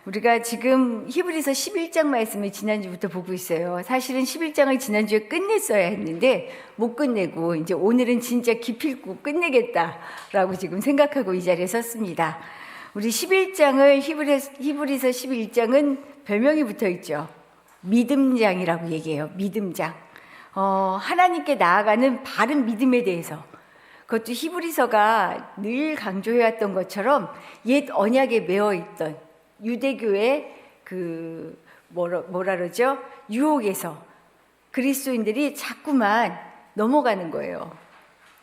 우리가 지금 히브리서 11장 말씀을 지난주부터 보고 있어요. 사실은 11장을 지난주에 끝냈어야 했는데 못 끝내고 이제 오늘은 진짜 기필코 끝내겠다라고 지금 생각하고 이 자리에 섰습니다. 우리 11장을 히브리서 11장은 별명이 붙어 있죠. 믿음장이라고 얘기해요. 믿음장. 하나님께 나아가는 바른 믿음에 대해서, 그것도 히브리서가 늘 강조해왔던 것처럼 옛 언약에 매어있던 유대교의 뭐라 그러죠? 유혹에서 그리스도인들이 자꾸만 넘어가는 거예요.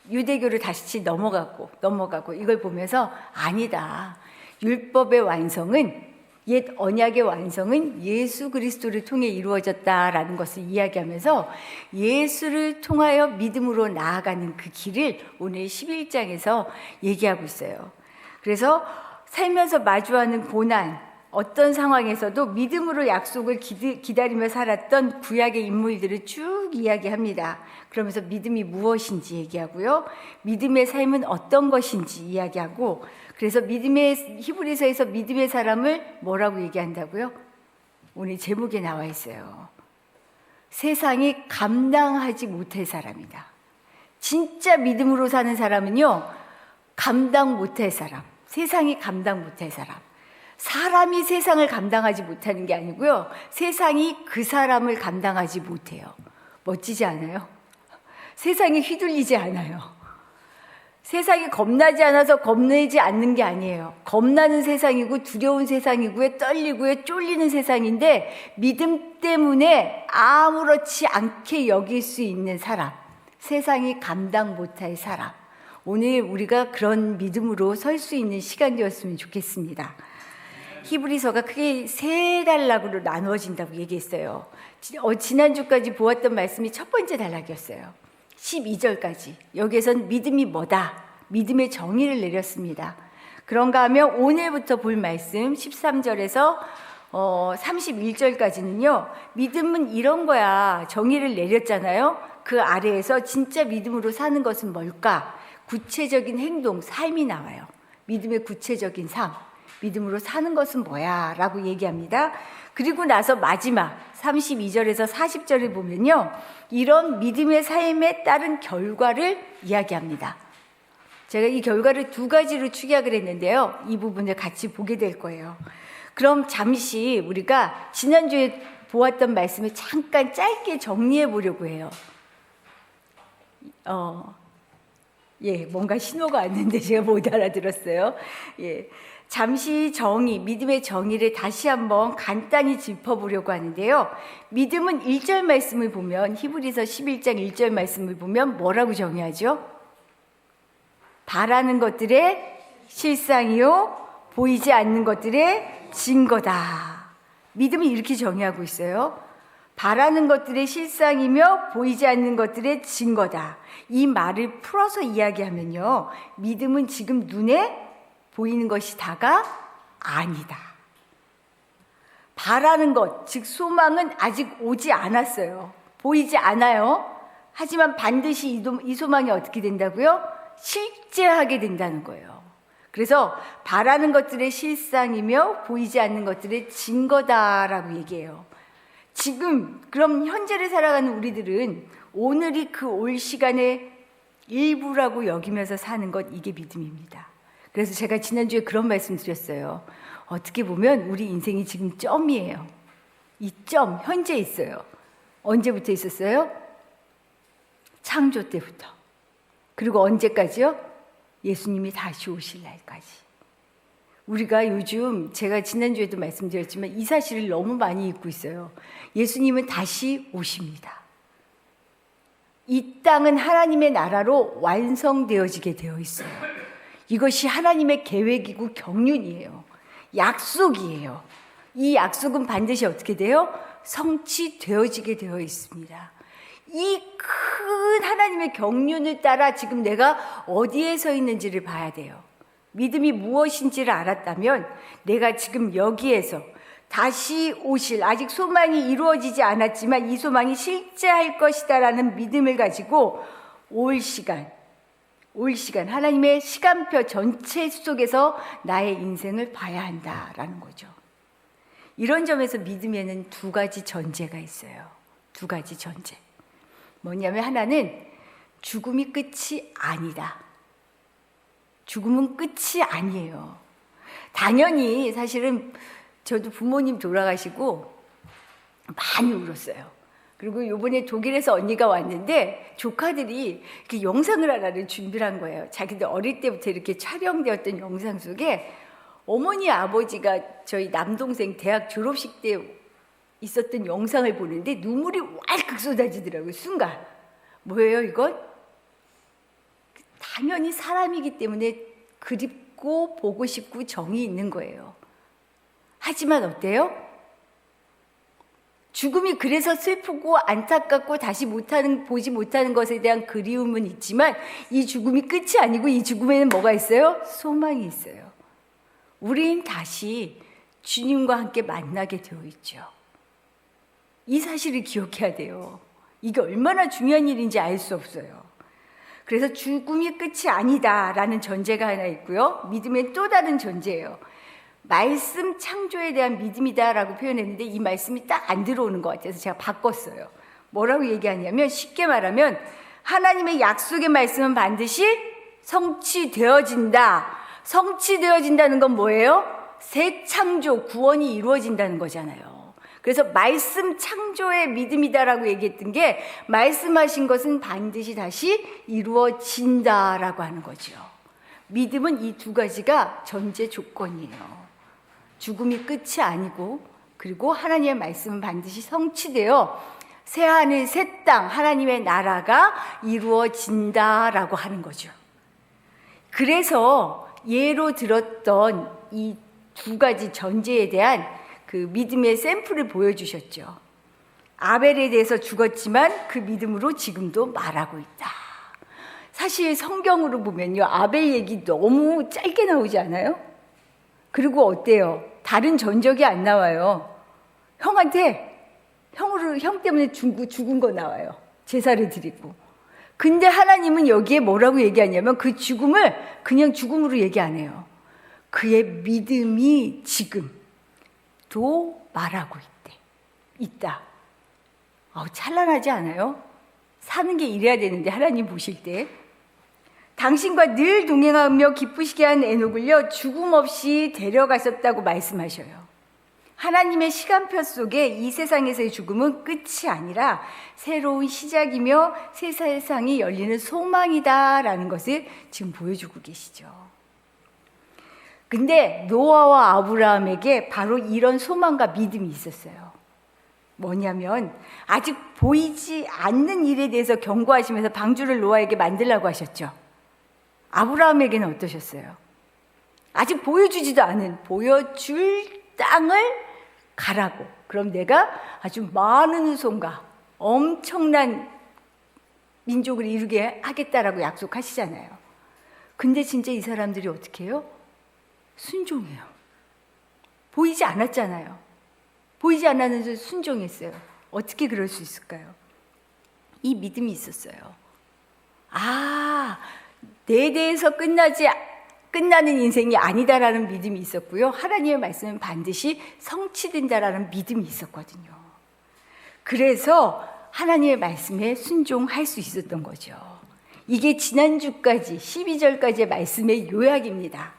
유대교를 다시 넘어가고 이걸 보면서 아니다. 율법의 완성은, 옛 언약의 완성은 예수 그리스도를 통해 이루어졌다라는 것을 이야기하면서 예수를 통하여 믿음으로 나아가는 그 길을 오늘 11장에서 얘기하고 있어요. 그래서 살면서 마주하는 고난, 어떤 상황에서도 믿음으로 약속을 기다리며 살았던 구약의 인물들을 쭉 이야기합니다. 그러면서 믿음이 무엇인지 얘기하고요. 믿음의 삶은 어떤 것인지 이야기하고, 그래서 히브리서에서 믿음의 사람을 뭐라고 얘기한다고요? 오늘 제목에 나와 있어요. 세상이 감당하지 못할 사람이다. 진짜 믿음으로 사는 사람은요, 감당 못할 사람, 세상이 감당 못할 사람. 사람이 세상을 감당하지 못하는 게 아니고요, 세상이 그 사람을 감당하지 못해요. 멋지지 않아요? 세상이 휘둘리지 않아요. 세상이 겁나지 않아서 겁내지 않는 게 아니에요. 겁나는 세상이고 두려운 세상이고요, 떨리고요, 쫄리는 세상인데 믿음 때문에 아무렇지 않게 여길 수 있는 사람, 세상이 감당 못할 사람. 오늘 우리가 그런 믿음으로 설 수 있는 시간 되었으면 좋겠습니다. 히브리서가 크게 세 단락으로 나누어진다고 얘기했어요. 지난주까지 보았던 말씀이 첫 번째 단락이었어요. 12절까지. 여기에선 믿음이 뭐다? 믿음의 정의를 내렸습니다. 그런가 하면 오늘부터 볼 말씀 13절에서 31절까지는요. 믿음은 이런 거야. 정의를 내렸잖아요. 그 아래에서 진짜 믿음으로 사는 것은 뭘까? 구체적인 행동, 삶이 나와요. 믿음의 구체적인 삶. 믿음으로 사는 것은 뭐야? 라고 얘기합니다. 그리고 나서 마지막 32절에서 40절을 보면요, 이런 믿음의 삶에 따른 결과를 이야기합니다. 제가 이 결과를 두 가지로 축약을 했는데요, 이 부분을 같이 보게 될 거예요. 그럼 잠시 우리가 지난주에 보았던 말씀을 잠깐 짧게 정리해 보려고 해요. 뭔가 신호가 왔는데 제가 못 알아들었어요. 잠시 믿음의 정의를 다시 한번 간단히 짚어보려고 하는데요. 믿음은 1절 말씀을 보면, 히브리서 11장 1절 말씀을 보면 뭐라고 정의하죠? 바라는 것들의 실상이요, 보이지 않는 것들의 증거다. 믿음은 이렇게 정의하고 있어요. 바라는 것들의 실상이며 보이지 않는 것들의 증거다. 이 말을 풀어서 이야기하면요, 믿음은 지금 눈에 보이는 것이 다가 아니다. 바라는 것, 즉 소망은 아직 오지 않았어요. 보이지 않아요. 하지만 반드시 이 소망이 어떻게 된다고요? 실제하게 된다는 거예요. 그래서 바라는 것들의 실상이며 보이지 않는 것들의 증거다라고 얘기해요. 지금 그럼 현재를 살아가는 우리들은 오늘이 그 올 시간의 일부라고 여기면서 사는 것, 이게 믿음입니다. 그래서 제가 지난주에 그런 말씀 드렸어요. 어떻게 보면 우리 인생이 지금 점이에요. 이 점, 현재 있어요. 언제부터 있었어요? 창조 때부터. 그리고 언제까지요? 예수님이 다시 오실 날까지. 우리가 요즘, 제가 지난주에도 말씀드렸지만 이 사실을 너무 많이 잊고 있어요. 예수님은 다시 오십니다. 이 땅은 하나님의 나라로 완성되어지게 되어 있어요. 이것이 하나님의 계획이고 경륜이에요. 약속이에요. 이 약속은 반드시 어떻게 돼요? 성취되어지게 되어 있습니다. 이 큰 하나님의 경륜을 따라 지금 내가 어디에 서 있는지를 봐야 돼요. 믿음이 무엇인지를 알았다면 내가 지금 여기에서 다시 오실, 아직 소망이 이루어지지 않았지만 이 소망이 실제할 것이다라는 믿음을 가지고 올 시간, 하나님의 시간표 전체 속에서 나의 인생을 봐야 한다라는 거죠. 이런 점에서 믿음에는 두 가지 전제가 있어요. 두 가지 전제. 뭐냐면 하나는 죽음이 끝이 아니다. 죽음은 끝이 아니에요. 당연히 사실은 저도 부모님 돌아가시고 많이 울었어요. 그리고 이번에 독일에서 언니가 왔는데 조카들이 이렇게 영상을 하나를 준비를 한 거예요. 자기들 어릴 때부터 이렇게 촬영되었던 영상 속에 어머니 아버지가 저희 남동생 대학 졸업식 때 있었던 영상을 보는데 눈물이 왈칵 쏟아지더라고요. 순간. 뭐예요 이건? 당연히 사람이기 때문에 그립고 보고 싶고 정이 있는 거예요. 하지만 어때요? 죽음이 그래서 슬프고 안타깝고 다시 보지 못하는 것에 대한 그리움은 있지만 이 죽음이 끝이 아니고 이 죽음에는 뭐가 있어요? 소망이 있어요. 우린 다시 주님과 함께 만나게 되어 있죠. 이 사실을 기억해야 돼요. 이게 얼마나 중요한 일인지 알 수 없어요. 그래서 죽음이 끝이 아니다라는 전제가 하나 있고요. 믿음의 또 다른 전제예요. 말씀 창조에 대한 믿음이다라고 표현했는데 이 말씀이 딱 안 들어오는 것 같아서 제가 바꿨어요. 뭐라고 얘기하냐면 쉽게 말하면 하나님의 약속의 말씀은 반드시 성취되어진다. 성취되어진다는 건 뭐예요? 새 창조, 구원이 이루어진다는 거잖아요. 그래서 말씀 창조의 믿음이다라고 얘기했던 게 말씀하신 것은 반드시 다시 이루어진다라고 하는 거죠. 믿음은 이 두 가지가 전제 조건이에요. 죽음이 끝이 아니고 그리고 하나님의 말씀은 반드시 성취되어 새하늘 새 땅 하나님의 나라가 이루어진다라고 하는 거죠. 그래서 예로 들었던 이 두 가지 전제에 대한 그 믿음의 샘플을 보여주셨죠. 아벨에 대해서 죽었지만 그 믿음으로 지금도 말하고 있다. 사실 성경으로 보면요, 아벨 얘기 너무 짧게 나오지 않아요? 그리고 어때요? 다른 전적이 안 나와요. 형 때문에 죽은 거 나와요. 제사를 드리고. 근데 하나님은 여기에 뭐라고 얘기하냐면 그 죽음을 그냥 죽음으로 얘기 안 해요. 그의 믿음이 지금도 말하고 있다. 찬란하지 않아요? 사는 게 이래야 되는데 하나님 보실 때 당신과 늘 동행하며 기쁘시게 한 에녹을요 죽음 없이 데려가셨다고 말씀하셔요. 하나님의 시간표 속에 이 세상에서의 죽음은 끝이 아니라 새로운 시작이며 새 세상이 열리는 소망이다라는 것을 지금 보여주고 계시죠. 근데 노아와 아브라함에게 바로 이런 소망과 믿음이 있었어요. 뭐냐면 아직 보이지 않는 일에 대해서 경고하시면서 방주를 노아에게 만들라고 하셨죠. 아브라함에게는 어떠셨어요? 아직 보여주지도 않은 보여줄 땅을 가라고. 그럼 내가 아주 많은 후손과 엄청난 민족을 이루게 하겠다라고 약속하시잖아요. 근데 진짜 이 사람들이 어떻게 해요? 순종해요. 보이지 않았잖아요. 보이지 않았는데 순종했어요. 어떻게 그럴 수 있을까요? 이 믿음이 있었어요. 내 대해서 끝나는 인생이 아니다라는 믿음이 있었고요. 하나님의 말씀은 반드시 성취된다라는 믿음이 있었거든요. 그래서 하나님의 말씀에 순종할 수 있었던 거죠. 이게 지난주까지 12절까지의 말씀의 요약입니다.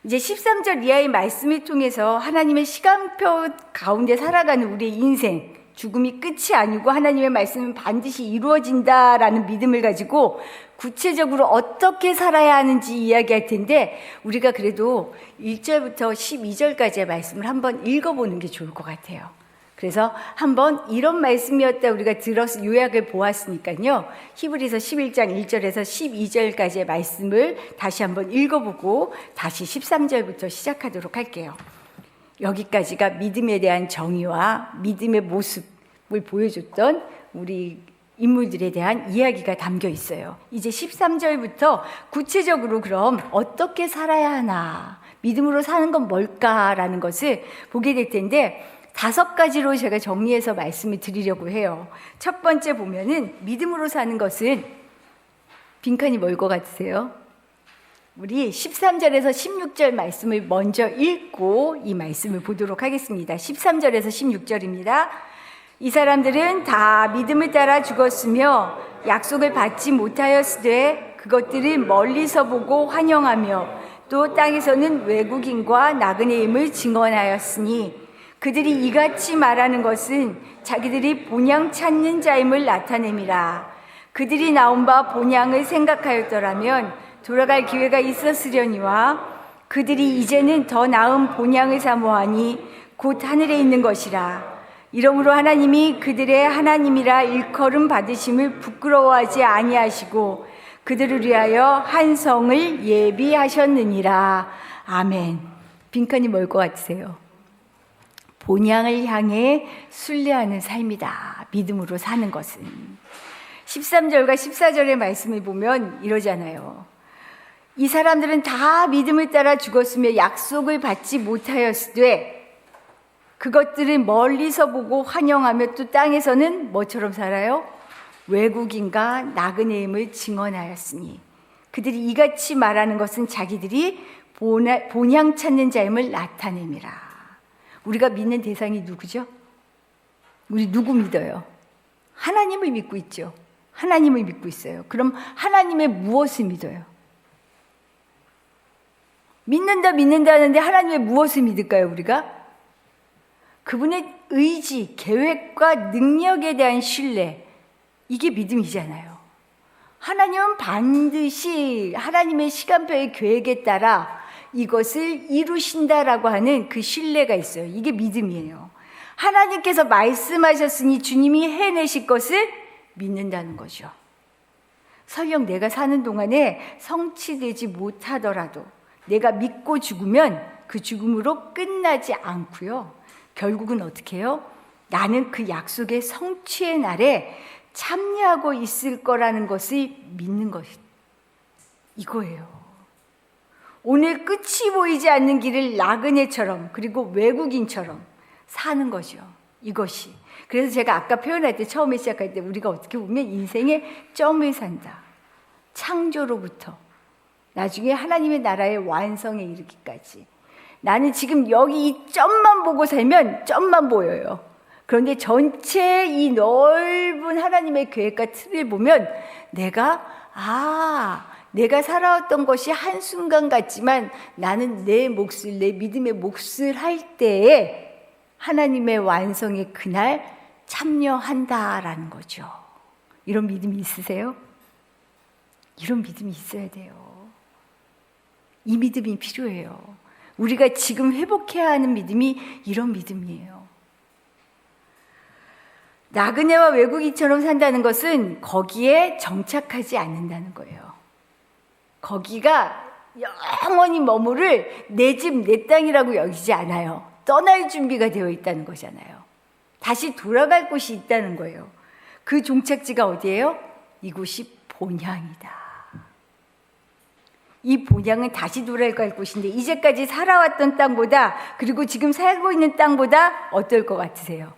이제 13절 이하의 말씀을 통해서 하나님의 시간표 가운데 살아가는 우리의 인생, 죽음이 끝이 아니고 하나님의 말씀은 반드시 이루어진다라는 믿음을 가지고 구체적으로 어떻게 살아야 하는지 이야기할 텐데 우리가 그래도 1절부터 12절까지의 말씀을 한번 읽어보는 게 좋을 것 같아요. 그래서 한번 이런 말씀이었다 우리가 들어서 요약을 보았으니까요. 히브리서 11장 1절에서 12절까지의 말씀을 다시 한번 읽어보고 다시 13절부터 시작하도록 할게요. 여기까지가 믿음에 대한 정의와 믿음의 모습을 보여줬던 우리 인물들에 대한 이야기가 담겨 있어요. 이제 13절부터 구체적으로 그럼 어떻게 살아야 하나, 믿음으로 사는 건 뭘까라는 것을 보게 될 텐데 5가지로 제가 정리해서 말씀을 드리려고 해요. 첫 번째 보면은 믿음으로 사는 것은 빈칸이 뭘 것 같으세요? 우리 13절에서 16절 말씀을 먼저 읽고 이 말씀을 보도록 하겠습니다. 13절에서 16절입니다. 이 사람들은 다 믿음을 따라 죽었으며 약속을 받지 못하였으되 그것들을 멀리서 보고 환영하며 또 땅에서는 외국인과 나그네임을 증언하였으니 그들이 이같이 말하는 것은 자기들이 본향 찾는 자임을 나타냄이라. 그들이 나온 바 본향을 생각하였더라면 돌아갈 기회가 있었으려니와 그들이 이제는 더 나은 본향을 사모하니 곧 하늘에 있는 것이라. 이러므로 하나님이 그들의 하나님이라 일컬음 받으심을 부끄러워하지 아니하시고 그들을 위하여 한 성을 예비하셨느니라. 아멘. 빈칸이 뭘 것 같으세요? 본향을 향해 순례하는 삶이다. 믿음으로 사는 것은. 13절과 14절의 말씀을 보면 이러잖아요. 이 사람들은 다 믿음을 따라 죽었으며 약속을 받지 못하였으되 그것들을 멀리서 보고 환영하며 또 땅에서는 뭐처럼 살아요? 외국인과 나그네임을 증언하였으니 그들이 이같이 말하는 것은 자기들이 본향 찾는 자임을 나타냄이라. 우리가 믿는 대상이 누구죠? 우리 누구 믿어요? 하나님을 믿고 있죠. 하나님을 믿고 있어요. 그럼 하나님의 무엇을 믿어요? 믿는다 하는데 하나님의 무엇을 믿을까요, 우리가? 그분의 의지, 계획과 능력에 대한 신뢰, 이게 믿음이잖아요. 하나님은 반드시 하나님의 시간표의 계획에 따라 이것을 이루신다라고 하는 그 신뢰가 있어요. 이게 믿음이에요. 하나님께서 말씀하셨으니 주님이 해내실 것을 믿는다는 거죠. 설령 내가 사는 동안에 성취되지 못하더라도 내가 믿고 죽으면 그 죽음으로 끝나지 않고요. 결국은 어떻게 해요? 나는 그 약속의 성취의 날에 참여하고 있을 거라는 것을 믿는 것이 이거예요. 오늘 끝이 보이지 않는 길을 나그네처럼 그리고 외국인처럼 사는 거죠. 이것이. 그래서 제가 아까 표현할 때 처음에 시작할 때 우리가 어떻게 보면 인생의 점을 산다. 창조로부터 나중에 하나님의 나라의 완성에 이르기까지. 나는 지금 여기 이 점만 보고 살면 점만 보여요. 그런데 전체 이 넓은 하나님의 계획과 틀을 보면 내가 살아왔던 것이 한순간 같지만 나는 내 몫을, 내 믿음의 몫을 할 때에 하나님의 완성의 그날 참여한다라는 거죠. 이런 믿음이 있으세요? 이런 믿음이 있어야 돼요. 이 믿음이 필요해요. 우리가 지금 회복해야 하는 믿음이 이런 믿음이에요. 나그네와 외국인처럼 산다는 것은 거기에 정착하지 않는다는 거예요. 거기가 영원히 머무를 내 집, 내 땅이라고 여기지 않아요. 떠날 준비가 되어 있다는 거잖아요. 다시 돌아갈 곳이 있다는 거예요. 그 종착지가 어디예요? 이곳이 본향이다. 이 본향은 다시 돌아갈 곳인데 이제까지 살아왔던 땅보다 그리고 지금 살고 있는 땅보다 어떨 것 같으세요?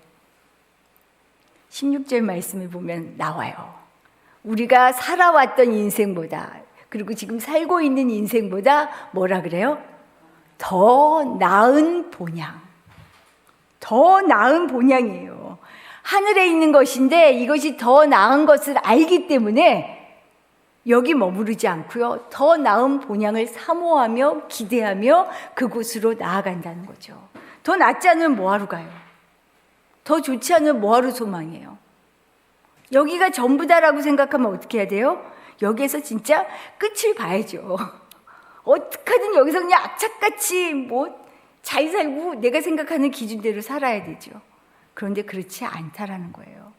16절 말씀을 보면 나와요. 우리가 살아왔던 인생보다 그리고 지금 살고 있는 인생보다 뭐라 그래요? 더 나은 본향. 더 나은 본향이에요. 하늘에 있는 것인데 이것이 더 나은 것을 알기 때문에 여기 머무르지 않고요. 더 나은 본향을 사모하며 기대하며 그곳으로 나아간다는 거죠. 더 낫지 않으면 뭐하러 가요? 더 좋지 않으면 뭐하러 소망해요? 여기가 전부다라고 생각하면 어떻게 해야 돼요? 여기에서 진짜 끝을 봐야죠. 어떻게든 여기서 그냥 악착같이 잘 살고 내가 생각하는 기준대로 살아야 되죠. 그런데 그렇지 않다라는 거예요.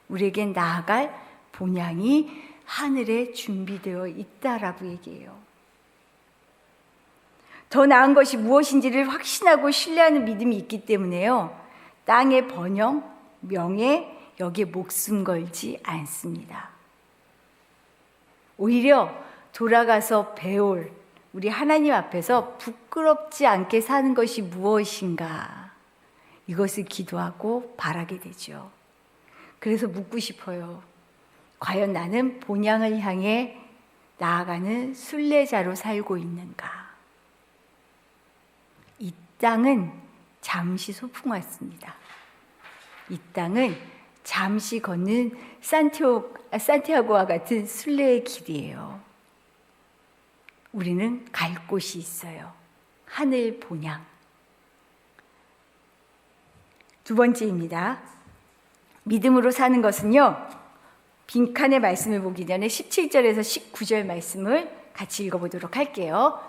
우리에겐 나아갈 본향이 하늘에 준비되어 있다라고 얘기해요. 더 나은 것이 무엇인지를 확신하고 신뢰하는 믿음이 있기 때문에요. 땅의 번영, 명예, 여기에 목숨 걸지 않습니다. 오히려 돌아가서 배울 우리 하나님 앞에서 부끄럽지 않게 사는 것이 무엇인가 이것을 기도하고 바라게 되죠. 그래서 묻고 싶어요. 과연 나는 본향을 향해 나아가는 순례자로 살고 있는가? 이 땅은 잠시 소풍 왔습니다. 이 땅은 잠시 걷는 산티아고와 같은 순례의 길이에요. 우리는 갈 곳이 있어요. 하늘 본향. 두 번째입니다. 믿음으로 사는 것은요, 빈칸의 말씀을 보기 전에 17절에서 19절 말씀을 같이 읽어보도록 할게요.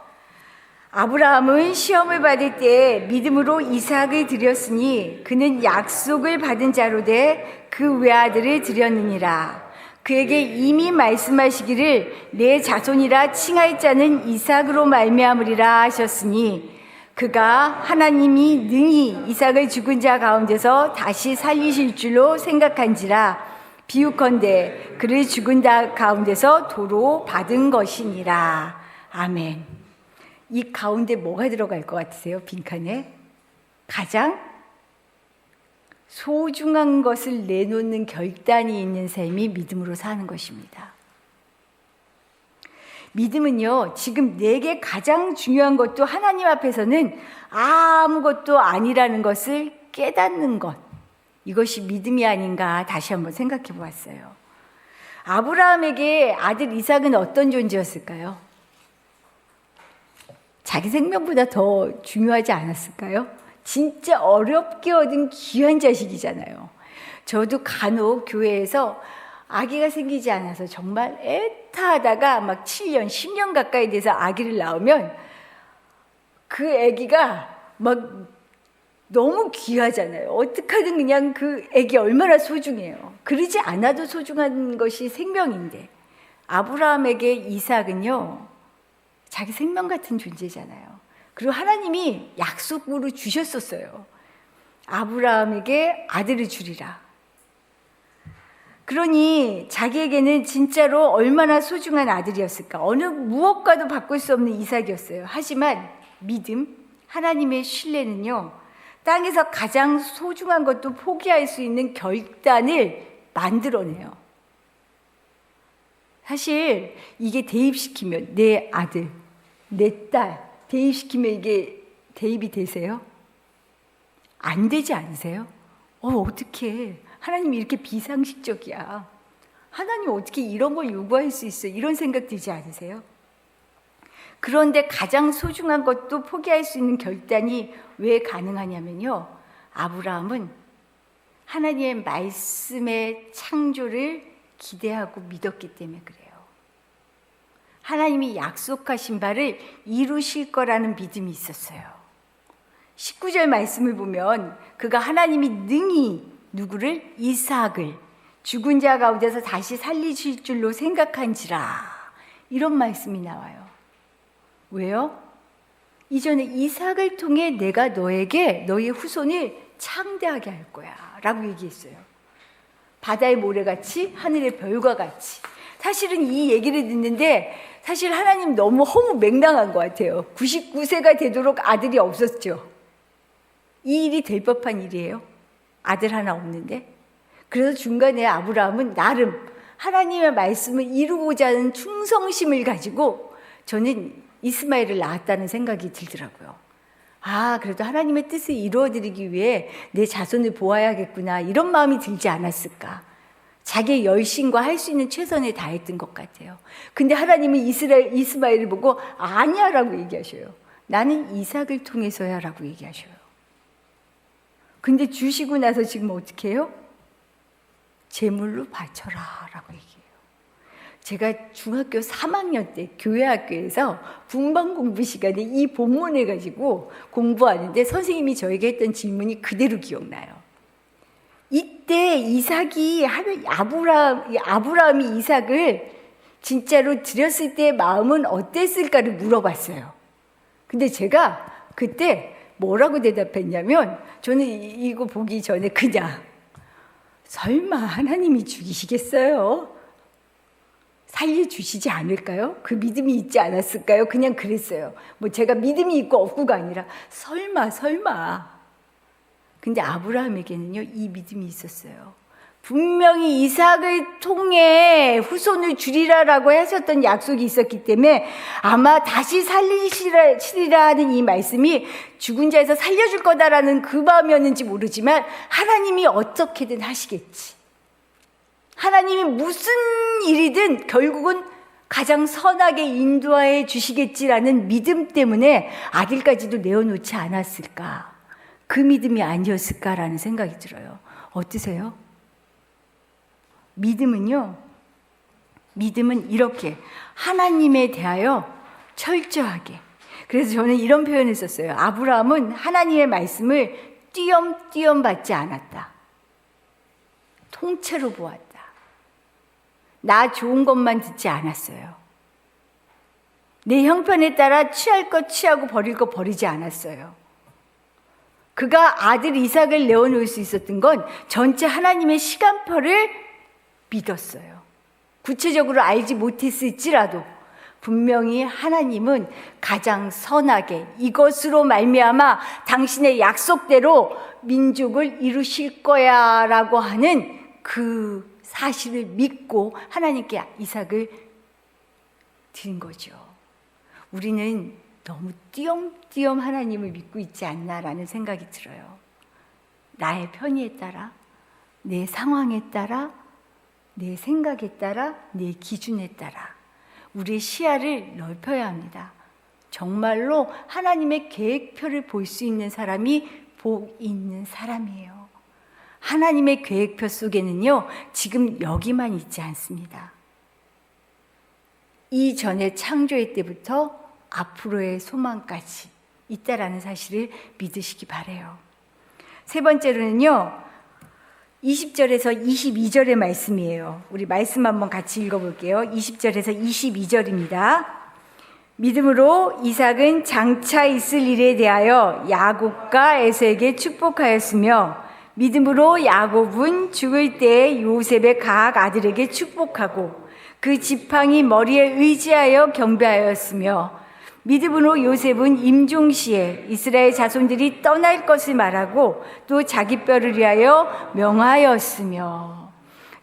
아브라함은 시험을 받을 때 믿음으로 이삭을 드렸으니 그는 약속을 받은 자로 돼 그 외아들을 드렸느니라. 그에게 이미 말씀하시기를 내 자손이라 칭할 자는 이삭으로 말미암으리라 하셨으니 그가 하나님이 능히 이삭을 죽은 자 가운데서 다시 살리실 줄로 생각한지라. 비유컨대 그를 죽은 자 가운데서 도로 받은 것이니라. 아멘. 이 가운데 뭐가 들어갈 것 같으세요? 빈칸에 가장 소중한 것을 내놓는 결단이 있는 삶이 믿음으로 사는 것입니다. 믿음은요, 지금 내게 가장 중요한 것도 하나님 앞에서는 아무것도 아니라는 것을 깨닫는 것, 이것이 믿음이 아닌가 다시 한번 생각해 보았어요. 아브라함에게 아들 이삭은 어떤 존재였을까요? 자기 생명보다 더 중요하지 않았을까요? 진짜 어렵게 얻은 귀한 자식이잖아요. 저도 간혹 교회에서 아기가 생기지 않아서 정말 애타하다가 막 7년, 10년 가까이 돼서 아기를 낳으면 그 아기가 막 너무 귀하잖아요. 어떡하든 그냥 그 아기 얼마나 소중해요. 그러지 않아도 소중한 것이 생명인데 아브라함에게 이삭은요, 자기 생명 같은 존재잖아요. 그리고 하나님이 약속으로 주셨었어요. 아브라함에게 아들을 주리라. 그러니 자기에게는 진짜로 얼마나 소중한 아들이었을까. 어느 무엇과도 바꿀 수 없는 이삭이었어요. 하지만 믿음, 하나님의 신뢰는요, 땅에서 가장 소중한 것도 포기할 수 있는 결단을 만들어내요. 사실 이게 대입시키면 내 아들, 내 딸 대입시키면 이게 대입이 되세요? 안 되지 않으세요? 어떡해. 하나님이 이렇게 비상식적이야. 하나님 어떻게 이런 걸 요구할 수 있어? 이런 생각 들지 않으세요? 그런데 가장 소중한 것도 포기할 수 있는 결단이 왜 가능하냐면요, 아브라함은 하나님의 말씀의 창조를 기대하고 믿었기 때문에 그래요. 하나님이 약속하신 바를 이루실 거라는 믿음이 있었어요. 19절 말씀을 보면 그가 하나님이 능히 누구를? 이삭을 죽은 자 가운데서 다시 살리실 줄로 생각한지라, 이런 말씀이 나와요. 왜요? 이전에 이삭을 통해 내가 너에게 너의 후손을 창대하게 할 거야 라고 얘기했어요. 바다의 모래같이 하늘의 별과 같이. 사실은 이 얘기를 듣는데 사실 하나님 너무 허무맹랑한 것 같아요. 99세가 되도록 아들이 없었죠. 이 일이 될 법한 일이에요. 아들 하나 없는데. 그래서 중간에 아브라함은 나름 하나님의 말씀을 이루고자 하는 충성심을 가지고 저는 이스마엘을 낳았다는 생각이 들더라고요. 아, 그래도 하나님의 뜻을 이루어드리기 위해 내 자손을 보아야겠구나, 이런 마음이 들지 않았을까. 자기의 열심과 할 수 있는 최선을 다했던 것 같아요. 근데 하나님은 이스마엘을 보고 아니야 라고 얘기하셔요. 나는 이삭을 통해서야 라고 얘기하셔요. 근데 주시고 나서 지금 어떻게 해요? 제물로 바쳐라 라고 얘기해요. 제가 중학교 3학년 때 교회학교에서 분반 공부 시간에 이 본문을 가지고 공부하는데 선생님이 저에게 했던 질문이 그대로 기억나요. 이때 아브라함이 이삭을 진짜로 드렸을 때의 마음은 어땠을까를 물어봤어요. 근데 제가 그때 뭐라고 대답했냐면, 저는 이거 보기 전에 그냥 설마 하나님이 죽이시겠어요? 살려주시지 않을까요? 그 믿음이 있지 않았을까요? 그냥 그랬어요. 뭐 제가 믿음이 있고 없고가 아니라 설마. 근데 아브라함에게는요, 이 믿음이 있었어요. 분명히 이삭을 통해 후손을 주리라라고 하셨던 약속이 있었기 때문에 아마 다시 살리시리라 하는 이 말씀이 죽은 자에서 살려줄 거다라는 그 마음이었는지 모르지만 하나님이 어떻게든 하시겠지. 하나님이 무슨 일이든 결국은 가장 선하게 인도하여 주시겠지라는 믿음 때문에 아들까지도 내어놓지 않았을까. 그 믿음이 아니었을까라는 생각이 들어요. 어떠세요? 믿음은 이렇게 하나님에 대하여 철저하게. 그래서 저는 이런 표현을 썼어요. 아브라함은 하나님의 말씀을 띄엄띄엄 받지 않았다. 통째로 보았다. 나 좋은 것만 듣지 않았어요. 내 형편에 따라 취할 것 취하고 버릴 것 버리지 않았어요. 그가 아들 이삭을 내어놓을 수 있었던 건 전체 하나님의 시간표를 믿었어요. 구체적으로 알지 못했을지라도 분명히 하나님은 가장 선하게 이것으로 말미암아 당신의 약속대로 민족을 이루실 거야 라고 하는 그 사실을 믿고 하나님께 이삭을 드린 거죠. 우리는 너무 띄엄띄엄 하나님을 믿고 있지 않나라는 생각이 들어요. 나의 편의에 따라, 내 상황에 따라, 내 생각에 따라, 내 기준에 따라 우리의 시야를 넓혀야 합니다. 정말로 하나님의 계획표를 볼 수 있는 사람이 복 있는 사람이에요. 하나님의 계획표 속에는요, 지금 여기만 있지 않습니다. 이전의 창조의 때부터 앞으로의 소망까지 있다라는 사실을 믿으시기 바라요. 세 번째로는요, 20절에서 22절의 말씀이에요. 우리 말씀 한번 같이 읽어볼게요. 20절에서 22절입니다. 믿음으로 이삭은 장차 있을 일에 대하여 야곱과 에서에게 축복하였으며 믿음으로 야곱은 죽을 때 요셉의 각 아들에게 축복하고 그 지팡이 머리에 의지하여 경배하였으며 믿음으로 요셉은 임종시에 이스라엘 자손들이 떠날 것을 말하고 또 자기 뼈를 위하여 명하였으며.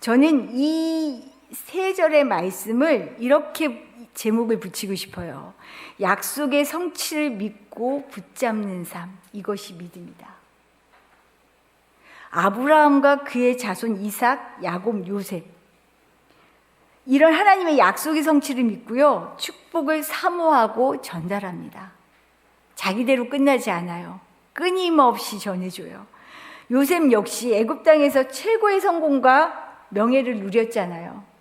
저는 이 세 절의 말씀을 이렇게 제목을 붙이고 싶어요. 약속의 성취를 믿고 붙잡는 삶, 이것이 믿음이다. 아브라함과 그의 자손 이삭, 야곱, 요셉, 이런 하나님의 약속의 성취를 믿고요, 축복을 사모하고 전달합니다. 자기대로 끝나지 않아요. 끊임없이 전해줘요. 요셉 역시 애굽 땅에서 최고의 성공과 명예를 누렸잖아요.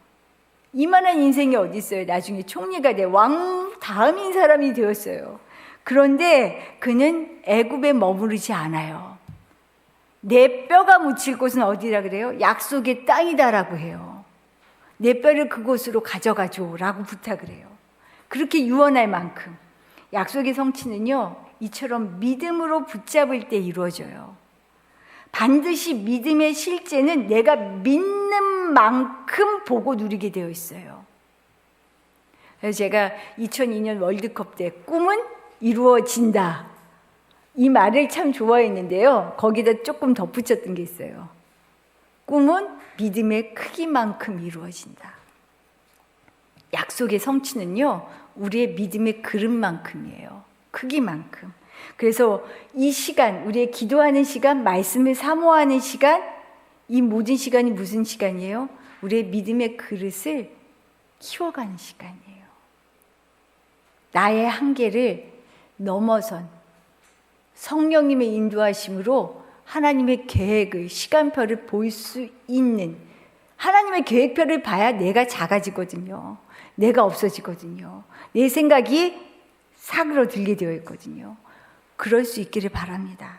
이만한 인생이 어디 있어요. 나중에 총리가 돼 왕 다음인 사람이 되었어요. 그런데 그는 애굽에 머무르지 않아요. 내 뼈가 묻힐 곳은 어디라 그래요? 약속의 땅이다라고 해요. 내 뼈를 그곳으로 가져가줘라고 부탁을 해요. 그렇게 유언할 만큼 약속의 성취는요, 이처럼 믿음으로 붙잡을 때 이루어져요. 반드시 믿음의 실제는 내가 믿는 만큼 보고 누리게 되어 있어요. 그래서 제가 2002년 월드컵 때 꿈은 이루어진다, 이 말을 참 좋아했는데요, 거기다 조금 덧붙였던 게 있어요. 꿈은 믿음의 크기만큼 이루어진다. 약속의 성취는요, 우리의 믿음의 그릇만큼이에요. 크기만큼. 그래서 이 시간, 우리의 기도하는 시간, 말씀을 사모하는 시간, 이 모든 시간이 무슨 시간이에요? 우리의 믿음의 그릇을 키워가는 시간이에요. 나의 한계를 넘어선 성령님의 인도하심으로 하나님의 계획을, 시간표를 볼 수 있는, 하나님의 계획표를 봐야 내가 작아지거든요. 내가 없어지거든요. 내 생각이 사그러들게 되어 있거든요. 그럴 수 있기를 바랍니다.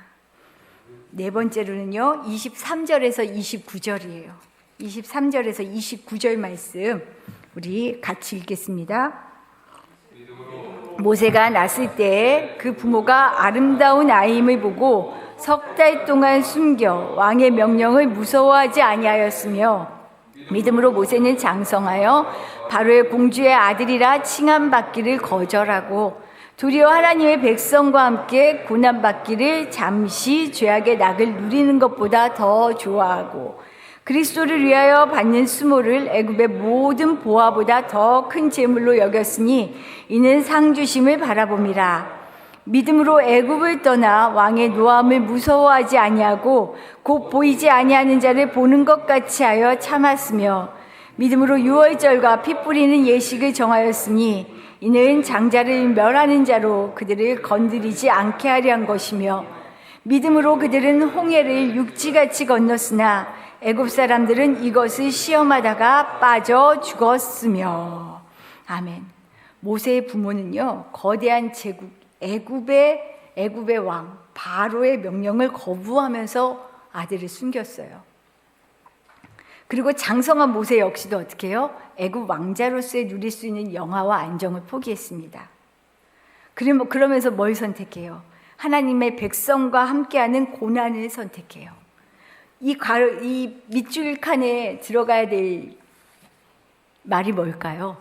네 번째로는요, 23절에서 29절이에요. 23절에서 29절 말씀 우리 같이 읽겠습니다. 모세가 낳았을 때 그 부모가 아름다운 아이임을 보고 석 달 동안 숨겨 왕의 명령을 무서워하지 아니하였으며 믿음으로 모세는 장성하여 바로의 공주의 아들이라 칭함받기를 거절하고 도리어 하나님의 백성과 함께 고난받기를 잠시 죄악의 낙을 누리는 것보다 더 좋아하고 그리스도를 위하여 받는 수모를 애굽의 모든 보화보다 더 큰 재물로 여겼으니 이는 상 주심을 바라봄이라. 믿음으로 애굽을 떠나 왕의 노함을 무서워하지 아니하고 곧 보이지 아니하는 자를 보는 것 같이 하여 참았으며 믿음으로 유월절과 피 뿌리는 예식을 정하였으니 이는 장자를 멸하는 자로 그들을 건드리지 않게 하려 한 것이며 믿음으로 그들은 홍해를 육지같이 건넜으나 애굽 사람들은 이것을 시험하다가 빠져 죽었으며. 아멘. 모세의 부모는요, 거대한 제국 애굽의 왕 바로의 명령을 거부하면서 아들을 숨겼어요. 그리고 장성한 모세 역시도 어떻게 해요? 애굽 왕자로서의 누릴 수 있는 영화와 안정을 포기했습니다. 그러면서 뭘 선택해요? 하나님의 백성과 함께하는 고난을 선택해요. 이 밑줄 칸에 들어가야 될 말이 뭘까요?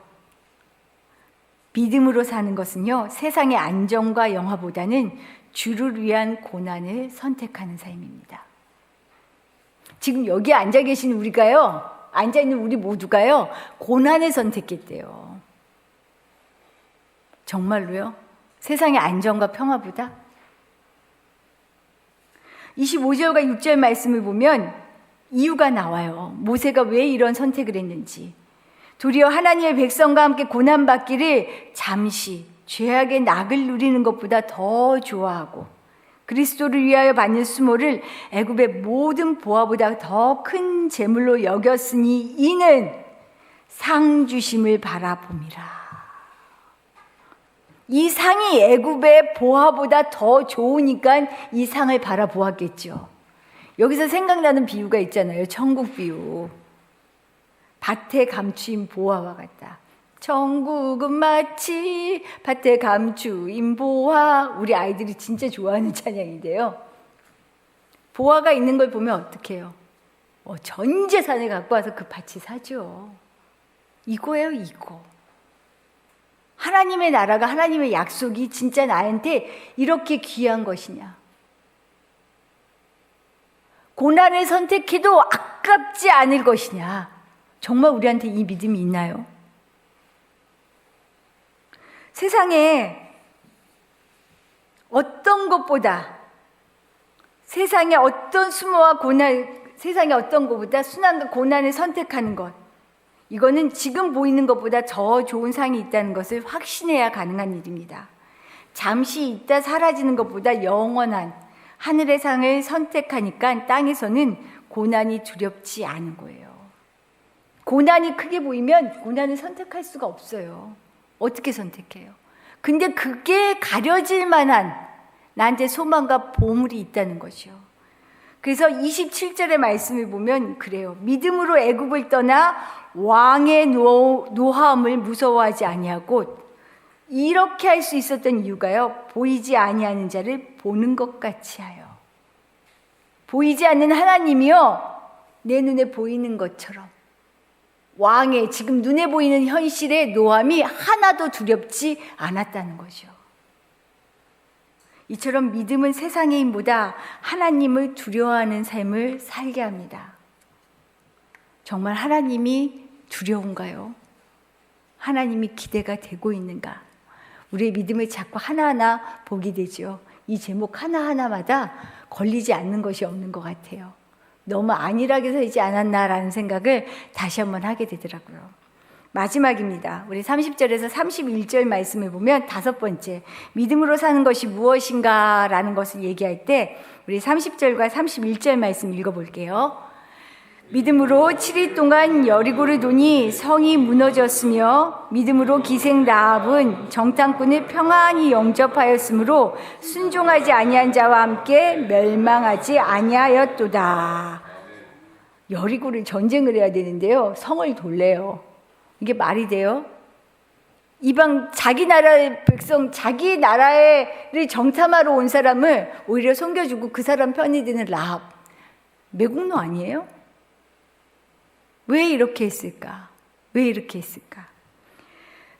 믿음으로 사는 것은요, 세상의 안정과 영화보다는 주를 위한 고난을 선택하는 삶입니다. 지금 여기 앉아 계신 우리가요, 앉아 있는 우리 모두가요, 고난을 선택했대요. 정말로요? 세상의 안정과 평화보다? 25절과 6절 말씀을 보면 이유가 나와요. 모세가 왜 이런 선택을 했는지. 도리어 하나님의 백성과 함께 고난받기를 잠시 죄악의 낙을 누리는 것보다 더 좋아하고 그리스도를 위하여 받는 수모를 애굽의 모든 보화보다 더 큰 재물로 여겼으니 이는 상 주심을 바라봄이라. 이 상이 애굽의 보화보다 더 좋으니까 이 상을 바라보았겠죠. 여기서 생각나는 비유가 있잖아요. 천국 비유. 밭에 감추인 보화와 같다. 천국은 마치 밭에 감추인 보화. 우리 아이들이 진짜 좋아하는 찬양인데요. 보화가 있는 걸 보면 어떡해요? 전 재산을 갖고 와서 그 밭이 사죠. 이거예요, 이거. 하나님의 나라가, 하나님의 약속이 진짜 나한테 이렇게 귀한 것이냐? 고난을 선택해도 아깝지 않을 것이냐? 정말 우리한테 이 믿음이 있나요? 세상에 어떤 것보다, 세상의 어떤 수모와 고난, 세상의 어떤 것보다 순환과 고난을 선택하는 것, 이거는 지금 보이는 것보다 더 좋은 상이 있다는 것을 확신해야 가능한 일입니다. 잠시 있다 사라지는 것보다 영원한 하늘의 상을 선택하니까 땅에서는 고난이 두렵지 않은 거예요. 고난이 크게 보이면 고난을 선택할 수가 없어요. 어떻게 선택해요? 근데 그게 가려질 만한 나한테 소망과 보물이 있다는 거죠. 그래서 27절의 말씀을 보면 그래요. 믿음으로 애굽을 떠나 왕의 노함을 무서워하지 아니하고, 이렇게 할 수 있었던 이유가요, 보이지 아니하는 자를 보는 것 같이 하여. 보이지 않는 하나님이요, 내 눈에 보이는 것처럼 왕의 지금 눈에 보이는 현실의 노함이 하나도 두렵지 않았다는 거죠. 이처럼 믿음은 세상의 힘보다 하나님을 두려워하는 삶을 살게 합니다. 정말 하나님이 두려운가요? 하나님이 기대가 되고 있는가? 우리의 믿음을 자꾸 하나하나 보게 되죠. 이 제목 하나하나마다 걸리지 않는 것이 없는 것 같아요. 너무 안일하게 서있지 않았나라는 생각을 다시 한번 하게 되더라고요. 마지막입니다. 우리 30절에서 31절 말씀을 보면 다섯 번째, 믿음으로 사는 것이 무엇인가 라는 것을 얘기할 때 우리 30절과 31절 말씀 읽어볼게요. 믿음으로 7일 동안 여리고를 도니 성이 무너졌으며 믿음으로 기생 라합은 정탐꾼을 평안히 영접하였으므로 순종하지 아니한 자와 함께 멸망하지 아니하였도다. 여리고를 전쟁을 해야 되는데요, 성을 돌래요. 이게 말이 돼요? 이방 자기 나라의 백성, 자기 나라를 정탐하러 온 사람을 오히려 섬겨주고 그 사람 편이 드는 라합. 매국노 아니에요? 왜 이렇게 했을까? 왜 이렇게 했을까?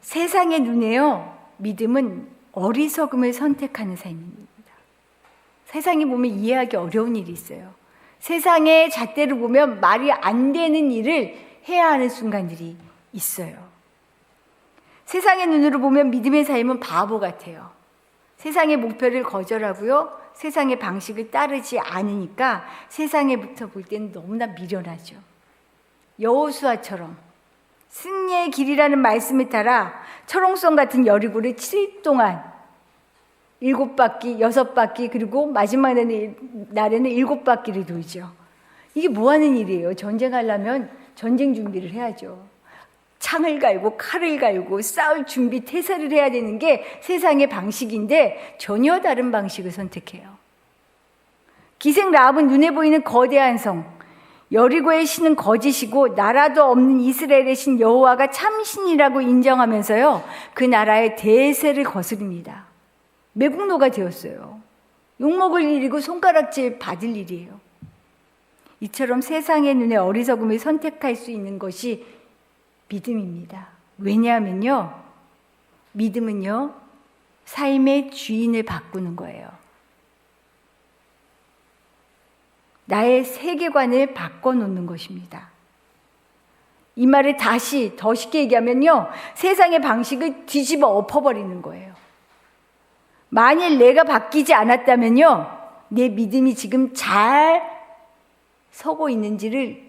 세상의 눈에요, 믿음은 어리석음을 선택하는 삶입니다. 세상에 보면 이해하기 어려운 일이 있어요. 세상의 잣대로 보면 말이 안 되는 일을 해야 하는 순간들이 있어요. 세상의 눈으로 보면 믿음의 삶은 바보 같아요. 세상의 목표를 거절하고요. 세상의 방식을 따르지 않으니까 세상에부터 볼 때는 너무나 미련하죠. 여호수아처럼 승리의 길이라는 말씀에 따라 철옹성 같은 여리고를 7일 동안 7바퀴, 6바퀴, 그리고 마지막 날에는 7바퀴를 돌죠. 이게 뭐 하는 일이에요? 전쟁하려면 전쟁 준비를 해야죠. 창을 갈고 칼을 갈고 싸울 준비, 태세를 해야 되는 게 세상의 방식인데 전혀 다른 방식을 선택해요. 기생 라합은 눈에 보이는 거대한 성, 여리고의 신은 거짓이고 나라도 없는 이스라엘의 신 여호와가 참신이라고 인정하면서요, 그 나라의 대세를 거스릅니다. 매국노가 되었어요. 욕먹을 일이고 손가락질 받을 일이에요. 이처럼 세상의 눈에 어리석음을 선택할 수 있는 것이 믿음입니다. 왜냐하면요, 믿음은요, 삶의 주인을 바꾸는 거예요. 나의 세계관을 바꿔놓는 것입니다. 이 말을 다시 더 쉽게 얘기하면요, 세상의 방식을 뒤집어 엎어버리는 거예요. 만일 내가 바뀌지 않았다면요, 내 믿음이 지금 잘 서고 있는지를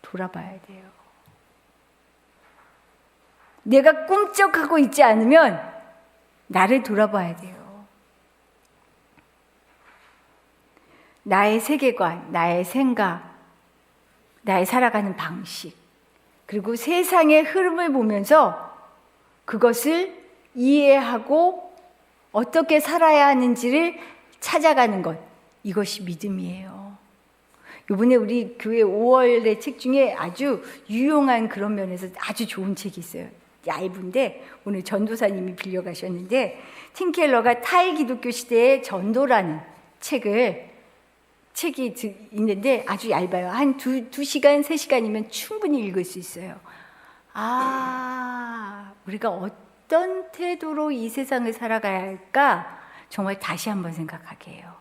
돌아봐야 돼요. 내가 꿈쩍하고 있지 않으면 나를 돌아봐야 돼요. 나의 세계관, 나의 생각, 나의 살아가는 방식, 그리고 세상의 흐름을 보면서 그것을 이해하고 어떻게 살아야 하는지를 찾아가는 것, 이것이 믿음이에요. 이번에 우리 교회 5월의 책 중에 아주 유용한 그런 면에서 아주 좋은 책이 있어요. 얇은데 오늘 전도사님이 빌려가셨는데, 팀 켈러가 탈기독교 시대의 전도라는 책이 있는데 아주 얇아요. 한 2시간, 3시간이면 충분히 읽을 수 있어요. 우리가 어떤 태도로 이 세상을 살아가야 할까 정말 다시 한번 생각하게 해요.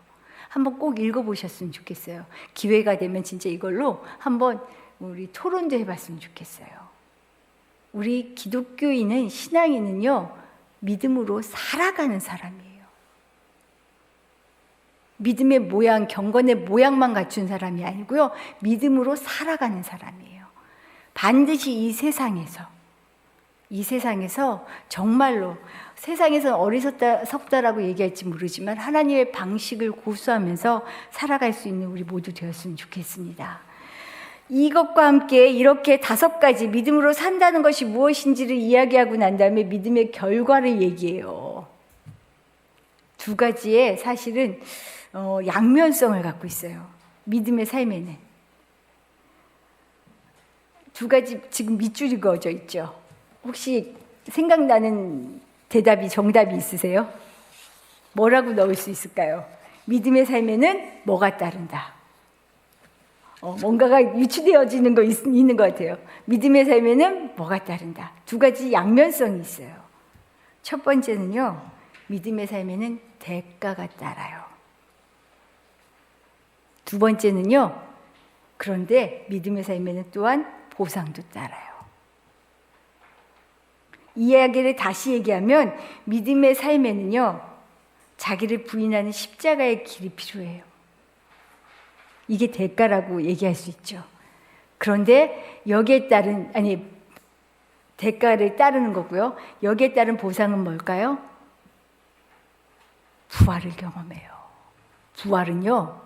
한번 꼭 읽어보셨으면 좋겠어요. 기회가 되면 진짜 이걸로 한번 우리 토론도 해봤으면 좋겠어요. 우리 기독교인은, 신앙인은요, 믿음으로 살아가는 사람이에요. 믿음의 모양, 경건의 모양만 갖춘 사람이 아니고요, 믿음으로 살아가는 사람이에요. 반드시 이 세상에서 정말로, 세상에서는 어리석다라고 얘기할지 모르지만 하나님의 방식을 고수하면서 살아갈 수 있는 우리 모두 되었으면 좋겠습니다. 이것과 함께 이렇게 5가지 믿음으로 산다는 것이 무엇인지를 이야기하고 난 다음에 믿음의 결과를 얘기해요. 2가지의 사실은 양면성을 갖고 있어요. 믿음의 삶에는 2가지 지금 밑줄이 그어져 있죠. 혹시 생각나는 대답이, 정답이 있으세요? 뭐라고 넣을 수 있을까요? 믿음의 삶에는 뭐가 따른다. 뭔가가 유추되어지는 거 있는 것 같아요. 믿음의 삶에는 뭐가 따른다. 2가지 양면성이 있어요. 첫 번째는요, 믿음의 삶에는 대가가 따라요. 2번째는요, 그런데 믿음의 삶에는 또한 보상도 따라요. 이 이야기를 다시 얘기하면 믿음의 삶에는요, 자기를 부인하는 십자가의 길이 필요해요. 이게 대가라고 얘기할 수 있죠. 그런데 여기에 따른, 대가를 따르는 거고요. 여기에 따른 보상은 뭘까요? 부활을 경험해요. 부활은요,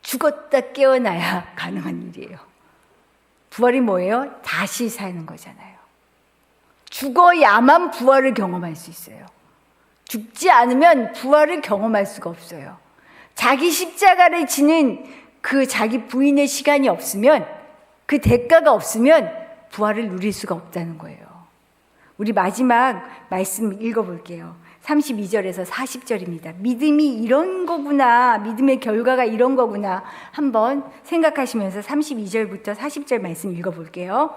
죽었다 깨어나야 가능한 일이에요. 부활이 뭐예요? 다시 사는 거잖아요. 죽어야만 부활을 경험할 수 있어요. 죽지 않으면 부활을 경험할 수가 없어요. 자기 십자가를 지는 그 자기 부인의 시간이 없으면, 그 대가가 없으면 부활을 누릴 수가 없다는 거예요. 우리 마지막 말씀 읽어볼게요. 32절에서 40절입니다. 믿음이 이런 거구나, 믿음의 결과가 이런 거구나 한번 생각하시면서 32절부터 40절 말씀 읽어볼게요.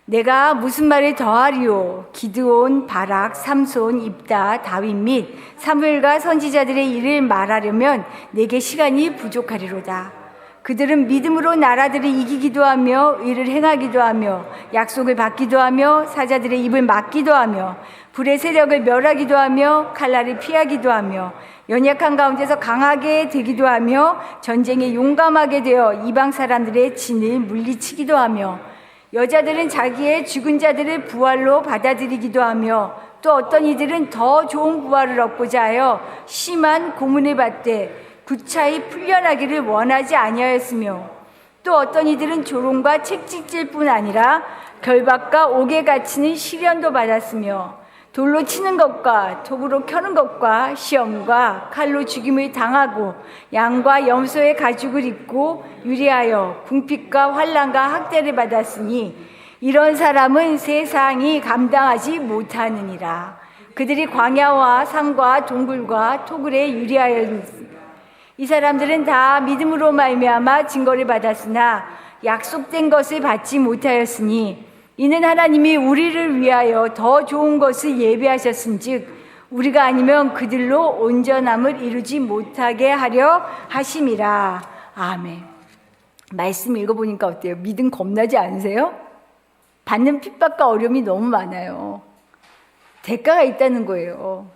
내가 무슨 말을 더하리요? 기드온, 바락, 삼손, 입다, 다윗 및 사무엘과 선지자들의 일을 말하려면 내게 시간이 부족하리로다. 그들은 믿음으로 나라들을 이기기도 하며 의를 행하기도 하며 약속을 받기도 하며 사자들의 입을 막기도 하며 불의 세력을 멸하기도 하며 칼날을 피하기도 하며 연약한 가운데서 강하게 되기도 하며 전쟁에 용감하게 되어 이방 사람들의 진을 물리치기도 하며 여자들은 자기의 죽은 자들을 부활로 받아들이기도 하며 또 어떤 이들은 더 좋은 부활을 얻고자 하여 심한 고문을 받되 구차히 풀려나기를 원하지 아니하였으며 또 어떤 이들은 조롱과 채찍질 뿐 아니라 결박과 옥에 갇히는 시련도 받았으며 돌로 치는 것과 톱으로 켜는 것과 시험과 칼로 죽임을 당하고 양과 염소의 가죽을 입고 유리하여 궁핍과 환난과 학대를 받았으니 이런 사람은 세상이 감당하지 못하느니라. 그들이 광야와 산과 동굴과 토굴에 유리하였으니 이 사람들은 다 믿음으로 말미암아 증거를 받았으나 약속된 것을 받지 못하였으니 이는 하나님이 우리를 위하여 더 좋은 것을 예비하셨은즉 우리가 아니면 그들로 온전함을 이루지 못하게 하려 하심이라. 아멘. 말씀 읽어보니까 어때요? 믿음 겁나지 않으세요? 받는 핍박과 어려움이 너무 많아요. 대가가 있다는 거예요.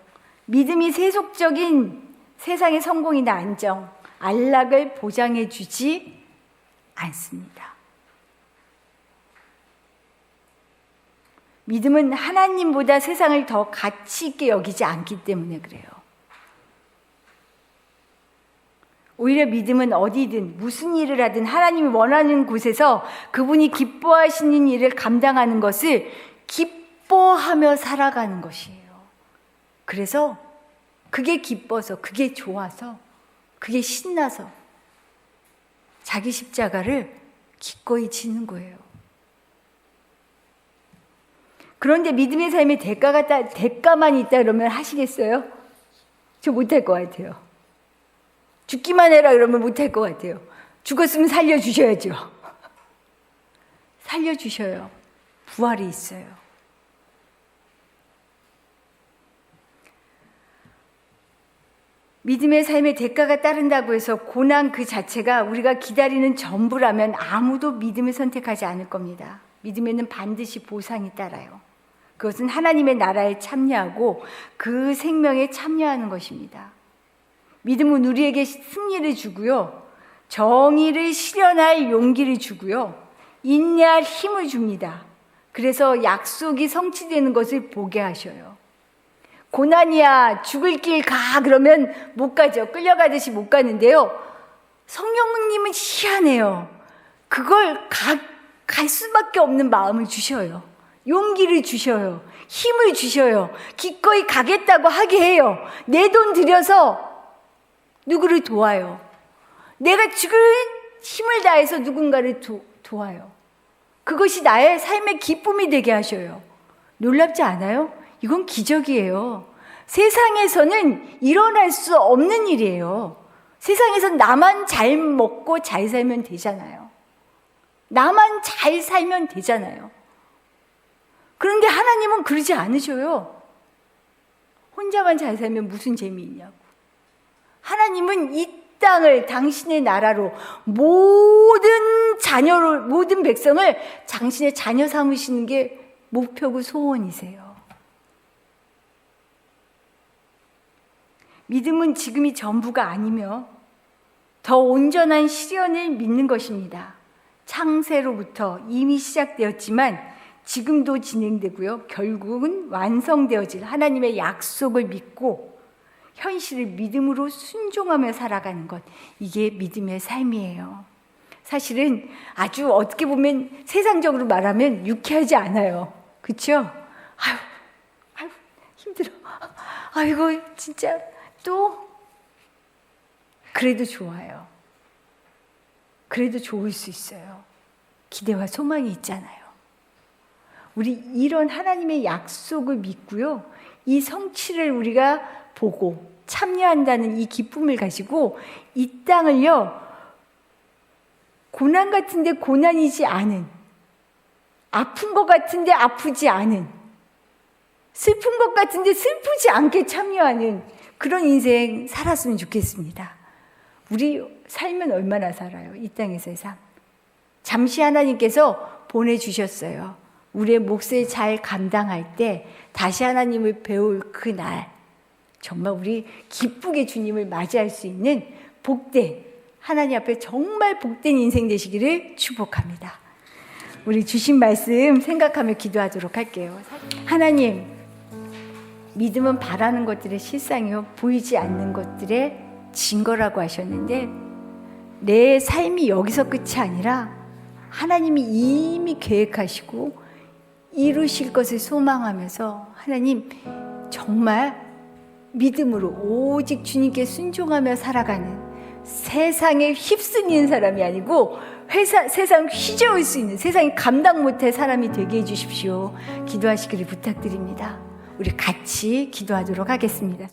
믿음이 세속적인 세상의 성공이나 안정, 안락을 보장해 주지 않습니다. 믿음은 하나님보다 세상을 더 가치 있게 여기지 않기 때문에 그래요. 오히려 믿음은 어디든 무슨 일을 하든 하나님이 원하는 곳에서 그분이 기뻐하시는 일을 감당하는 것을 기뻐하며 살아가는 것이에요. 그래서 그게 기뻐서, 그게 좋아서, 그게 신나서 자기 십자가를 기꺼이 지는 거예요. 그런데 믿음의 삶에 대가만 있다 그러면 하시겠어요? 저 못할 것 같아요. 죽기만 해라 그러면 못할 것 같아요. 죽었으면 살려주셔야죠. 살려주셔요. 부활이 있어요. 믿음의 삶에 대가가 따른다고 해서 고난 그 자체가 우리가 기다리는 전부라면 아무도 믿음을 선택하지 않을 겁니다. 믿음에는 반드시 보상이 따라요. 그것은 하나님의 나라에 참여하고 그 생명에 참여하는 것입니다. 믿음은 우리에게 승리를 주고요. 정의를 실현할 용기를 주고요. 인내할 힘을 줍니다. 그래서 약속이 성취되는 것을 보게 하셔요. 고난이야 죽을 길 가 그러면 못 가죠. 끌려가듯이 못 가는데요. 성령님은 희한해요. 그걸 갈 수밖에 없는 마음을 주셔요. 용기를 주셔요. 힘을 주셔요. 기꺼이 가겠다고 하게 해요. 내 돈 들여서 누구를 도와요. 내가 죽을 힘을 다해서 누군가를 도와요. 그것이 나의 삶의 기쁨이 되게 하셔요. 놀랍지 않아요? 이건 기적이에요. 세상에서는 일어날 수 없는 일이에요. 세상에선 나만 잘 먹고 잘 살면 되잖아요. 나만 잘 살면 되잖아요. 그런데 하나님은 그러지 않으셔요. 혼자만 잘 살면 무슨 재미있냐고. 하나님은 이 땅을 당신의 나라로 모든 백성을 당신의 자녀 삼으시는 게 목표고 소원이세요. 믿음은 지금이 전부가 아니며 더 온전한 시련을 믿는 것입니다. 창세로부터 이미 시작되었지만 지금도 진행되고요. 결국은 완성되어질 하나님의 약속을 믿고 현실을 믿음으로 순종하며 살아가는 것. 이게 믿음의 삶이에요. 사실은 아주 어떻게 보면 세상적으로 말하면 유쾌하지 않아요. 그렇죠? 아유 힘들어. 아이고 진짜 또 그래도 좋아요. 그래도 좋을 수 있어요. 기대와 소망이 있잖아요. 우리 이런 하나님의 약속을 믿고요. 이 성취를 우리가 보고 참여한다는 이 기쁨을 가지고 이 땅을요. 고난 같은데 고난이지 않은, 아픈 것 같은데 아프지 않은, 슬픈 것 같은데 슬프지 않게 참여하는 그런 인생 살았으면 좋겠습니다. 우리 살면 얼마나 살아요? 이 땅에서의 삶. 잠시 하나님께서 보내주셨어요. 우리의 몫을 잘 감당할 때 다시 하나님을 배울 그날, 정말 우리 기쁘게 주님을 맞이할 수 있는 복된, 하나님 앞에 정말 복된 인생 되시기를 축복합니다. 우리 주신 말씀 생각하며 기도하도록 할게요. 하나님, 믿음은 바라는 것들의 실상이요, 보이지 않는 것들의 증거라고 하셨는데, 내 삶이 여기서 끝이 아니라 하나님이 이미 계획하시고 이루실 것을 소망하면서 하나님 정말 믿음으로 오직 주님께 순종하며 살아가는, 세상에 휩쓸리는 사람이 아니고 세상 휘저을 수 있는, 세상이 감당 못할 사람이 되게 해주십시오. 기도하시기를 부탁드립니다. 우리 같이 기도하도록 하겠습니다.